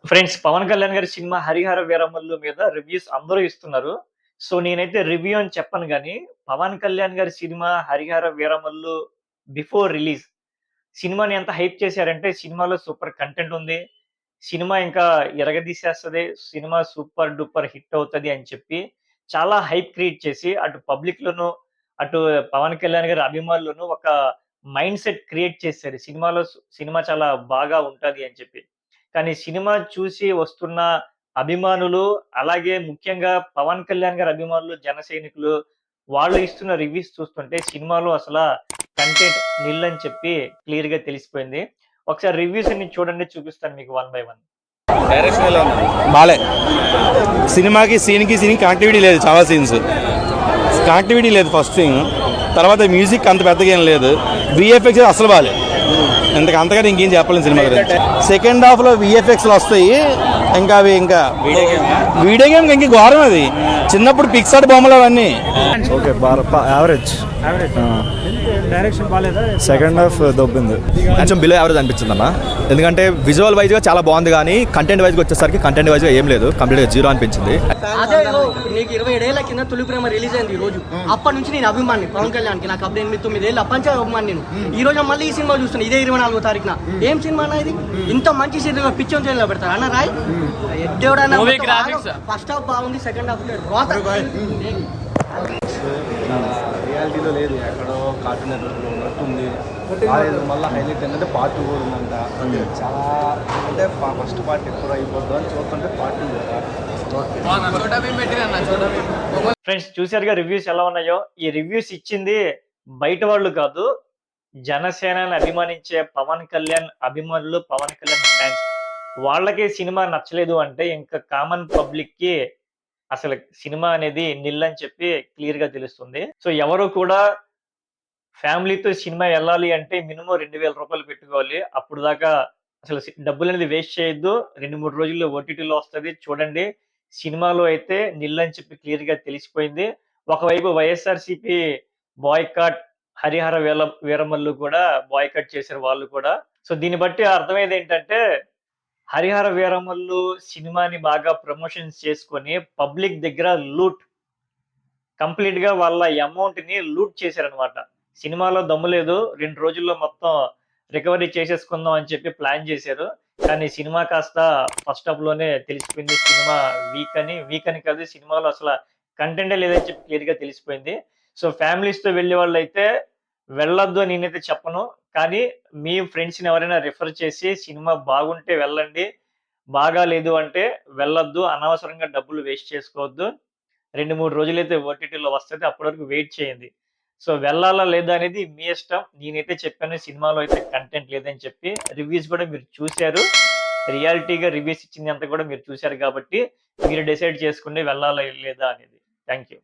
Friends, Pawan Kalyan గారి cinema 'Harihara Veeramallu' మీద reviews అందరూ ఇస్తున్నారు. సో, నేనైతే రివ్యూ అని చెప్పను గానీ, పవన్ కళ్యాణ్ గారి cinema 'Harihara Veeramallu' before release సినిమాని ఎంత హైప్ చేశారంటే, సినిమాలో సూపర్ కంటెంట్ ఉంది. సినిమా ఇంకా ఇరగదీసేస్తది. సినిమా సూపర్ డూపర్ హిట్ అవుతది అని చెప్పి, చాలా హైప్ క్రియేట్ చేసి, అటు పబ్లిక్‌లోను, అటు పవన్ కళ్యాణ్ గారి అభిమానులను ఒక మైండ్ సెట్ క్రియేట్ చేశారు. సినిమా చాలా బాగా ఉంటది అని చెప్పి. కానీ సినిమా చూసి వస్తున్న అభిమానులు, అలాగే ముఖ్యంగా పవన్ కళ్యాణ్ గారి అభిమానులు, జన సైనికులు వాళ్ళు ఇస్తున్న రివ్యూస్ చూస్తుంటే సినిమాలో కంటెంట్ నిల్ అని చెప్పి క్లియర్‌గా తెలిసిపోయింది. ఒకసారి రివ్యూస్ అన్ని చూడండి, చూపిస్తాను మీకు వన్ బై వన్. డైరెక్షన్ ఎలా ఉంది? బాలే. సినిమాకి సీన్కి కనెక్టివిటీ లేదు. చాలా సీన్స్ కనెక్టివిటీ లేదు ఫస్ట్ థింగ్. తర్వాత మ్యూజిక్ అంత పెద్దగా ఏం లేదు. విఎఫ్ఎక్స్ అసలు బాలే. అంతగా ఇంకేం చెప్పలేను సినిమా గురించి. సెకండ్ హాఫ్లో విఎఫ్ఎక్స్లు వస్తాయి. ఇంకా అవి వీడియో గేమ్ ఇంక ఘోరం. అది చిన్నప్పుడు పిక్సార్ట్ బొమ్మలు అవన్నీ. Okay, average. డైరెక్షన్ బాగాలేదా? సెకండ్ హాఫ్ దొబ్బింది. కొంచెం బిలో యావరేజ్ అనిపించింది అన్న. ఎందుకంటే విజువల్ వైజ్గా చాలా బాగుంది, కానీ కంటెంట్ వైజ్గా వచ్చేసరికి కంటెంట్ వైజ్గా ఏం లేదు, కంప్లీట్గా జీరో అనిపించింది. అదే నీకు 27 ఏళ్ల కింద తొలి ప్రేమ రిలీజ్ అయింది ఈ రోజు. అప్పటి నుంచి నేను అభిమాని పవన్ కళ్యాణ్ కి. నాకు అప్పుడు 8-9 ఏళ్ళు అప్పటి నుంచి అభిమాని నేను. ఈ రోజు మళ్ళీ ఈ సినిమా చూస్తున్నా, ఇదే 24వ తారీఖున. ఏం సినిమా అన్న ఇది? ఇంత మంచి సినిమా పిచ్చం చేయలో పెడతారు అన్న రాయ్. ఫస్ట్ హాఫ్ బాగుంది, సెకండ్ హాఫ్ రియాలిటీలో లేదు, ఎక్కడో కార్టూన్ నెట్వర్క్లో ఉన్నట్టుంది. మళ్ళీ హైలైట్ ఏంటంటే పార్ట్ 2 కూడా ఉందంట. చాలా అంటే ఫస్ట్ పార్ట్ ఎప్పుడు అయిపోద్దు అని చూస్తుంటే పార్ట్ 2 కదా. ఫ్రెండ్స్, చూశారుగా రివ్యూస్ ఎలా ఉన్నాయో. ఈ రివ్యూస్ ఇచ్చింది బయట వాళ్ళు కాదు, జనసేనని అభిమానించే పవన్ కళ్యాణ్ అభిమానులు, పవన్ కళ్యాణ్ ఫ్యాన్స్. వాళ్ళకే సినిమా నచ్చలేదు అంటే ఇంకా కామన్ పబ్లిక్ కి అసలు సినిమా అనేది నిల్ అని చెప్పి క్లియర్ గా తెలుస్తుంది. సో ఎవరు కూడా ఫ్యామిలీతో సినిమా వెళ్ళాలి అంటే మినిమం 2000 రూపాయలు పెట్టుకోవాలి. అప్పుడు దాకా అసలు డబ్బులు అనేది వేస్ట్ చేయొద్దు. 2-3 రోజుల్లో ఓటీటీలో వస్తుంది, చూడండి. సినిమాలో అయితే నిల్ అని చెప్పి క్లియర్ గా తెలిసిపోయింది. ఒకవైపు వైఎస్ఆర్సీపీ బాయ్కాట్, హరిహర వీరమల్లు కూడా బాయ్కాట్ చేశారు వాళ్ళు కూడా. సో దీన్ని బట్టి అర్థమయ్యేది ఏంటంటే, హరిహర వీరమల్లు సినిమాని బాగా ప్రమోషన్స్ చేసుకొని పబ్లిక్ దగ్గర కంప్లీట్ గా వాళ్ళ అమౌంట్ ని లూట్ చేశారనమాట. సినిమాలో దమ్ము లేదు, 2 రోజుల్లో మొత్తం రికవరీ చేసేసుకుందాం అని చెప్పి ప్లాన్ చేశారు. కానీ సినిమా కాస్త ఫస్ట్ హాఫ్ లోనే తెలిసిపోయింది సినిమా వీక్ అని కాదు, సినిమాలో అసలు కంటెంటే లేదని చెప్పి క్లియర్ గా తెలిసిపోయింది. సో ఫ్యామిలీస్ తో వెళ్ళే వాళ్ళు అయితే వెళ్ళొద్దు అని నేనైతే చెప్పను. కానీ మీ ఫ్రెండ్స్‌ని ఎవరైనా రిఫర్ చేసి సినిమా బాగుంటే వెళ్ళండి, బాగా లేదు అంటే వెళ్ళొద్దు. అనవసరంగా డబ్బులు వేస్ట్ చేసుకోవద్దు. 2-3 రోజులైతే ఓటీటీలో వస్తది, అప్పటి వరకు వెయిట్ చేయండి. సో వెళ్ళాలా లేదా అనేది మీ ఇష్టం. నేనైతే చెప్పాను సినిమాలో అయితే కంటెంట్ లేదని చెప్పి. రివ్యూస్ కూడా మీరు చూసారు. రియాలిటీగా రివ్యూస్ ఇచ్చింది అంతా కూడా మీరు చూసారు కాబట్టి మీరు డిసైడ్ చేసుకోండి వెళ్ళాలా లేదా అనేది. Thank you.